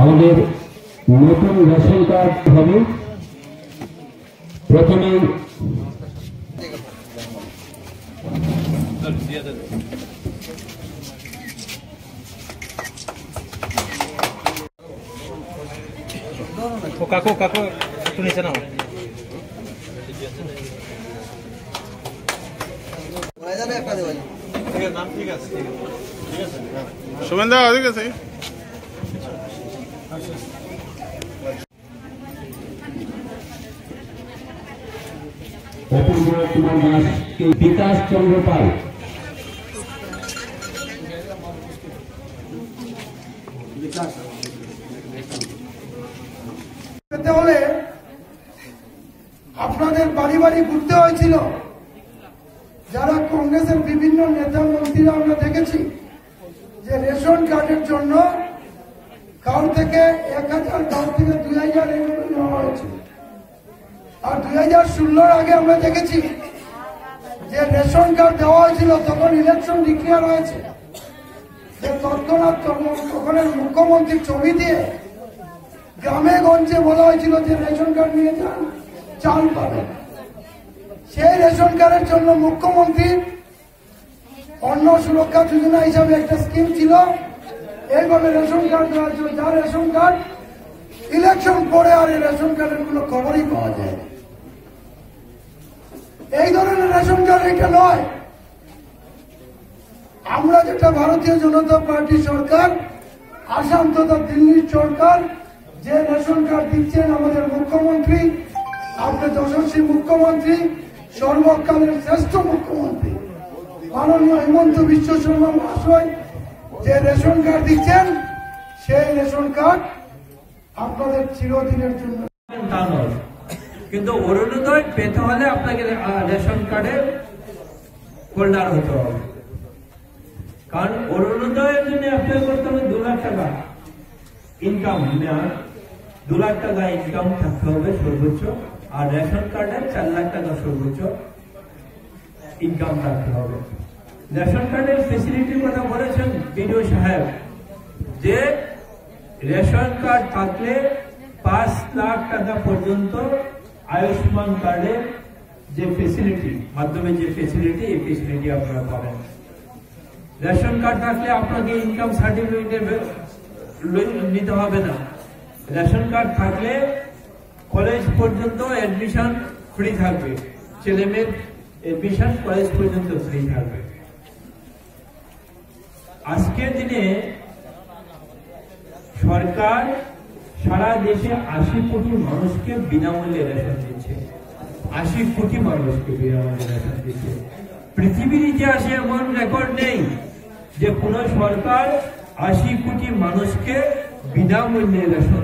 আমাদের নতুন ration card হবে। প্রথমে কাকু কাকু একটু নিচে নাও। শুভেন্দা ঠিক আছে। অপূর্ব কুমার দাসকে বিকাশ চন্দ্র পাল, পেতে হলে আপনাদের বাড়ি বাড়ি ঘুরতে হয়েছিল। যারা কংগ্রেসের বিভিন্ন নেতা মন্ত্রীরা আমরা দেখেছি যে রেশন কার্ডের জন্য কাউর থেকে 1000, কাউর থেকে 2000 এগুলো নেওয়া হয়েছে। আর 2016 আগে আমরা দেখেছি যে রেশন কার্ড দেওয়া হয়েছিল, তখন ইলেকশন ডিক্লেয়ার হয়েছে যে তৎক্ষণাৎ তখনের মুখ্যমন্ত্রীর ছবি দিয়ে গ্রামে গঞ্জে বলা হয়েছিল যে রেশন কার্ড নিয়ে যান, চাল পাবেন। সেই রেশন কার্ডের জন্য মুখ্যমন্ত্রী অন্ন সুরক্ষা যোজনা হিসাবে একটা স্কিম ছিল, এইভাবে রেশন কার্ড দেওয়ার জন্য। যার রেশন কার্ড ইলেকশন পরে আর এই রেশন কার্ডের কোনো খবরই পাওয়া যায়। এই ধরনের রেশন কার্ড এটা নয়। আমরা যেটা ভারতীয় জনতা পার্টি সরকার, আসাম তথা দিল্লির সরকার যে রেশন কার্ড দিচ্ছেন, আমাদের মুখ্যমন্ত্রী, আপনার যশস্বী মুখ্যমন্ত্রী, সর্বকালের শ্রেষ্ঠ মুখ্যমন্ত্রী মাননীয় হিমন্ত বিশ্ব শর্মা মহাশয় যে রেশন কার্ড দিচ্ছেন, সেই রেশন কার্ড আপনাদের চিরদিনের জন্য। কিন্তু অরুণোদয় পেতে হলে আপনাকে রেশন কার্ডে হোল্ডার হতে হবে। কারণ অরুণোদয়ের জন্য অ্যাপ্লাই করতে হবে 2 লাখ টাকা ইনকাম, 2 লাখ টাকা ইনকাম থাকতে হবে সর্বোচ্চ। আর রেশন কার্ডে 4 লাখ টাকা সর্বোচ্চ ইনকাম থাকতে হবে। রেশন কার্ডের ফেসিলিটির কথা বলেছেন বিডিও সাহেব, যে রেশন কার্ড থাকলে 5 লাখ টাকা পর্যন্ত আয়ুষ্মান কার্ডের যে ফেসিলিটি মাধ্যমে যে ফেসিলিটি, এই ফেসিলিটি আপনারা পাবেন। রেশন কার্ড থাকলে আপনাকে ইনকাম সার্টিফিকেট নিতে হবে না। রেশন কার্ড থাকলে কলেজ পর্যন্ত এডমিশন ফ্রি থাকবে, ছেলে মেয়ের এডমিশন কলেজ পর্যন্ত ফ্রি থাকবে। আজকের দিনে সরকার সারা দেশে 80 কোটি মানুষকে বিনামূল্যে রেশন দিচ্ছে। 80 কোটি মানুষকে বিনামূল্যে রেশন দিচ্ছে। পৃথিবীর ইতিহাসে এমন রেকর্ড নেই যে কোন সরকার 80 কোটি মানুষকে বিনামূল্যে রেশন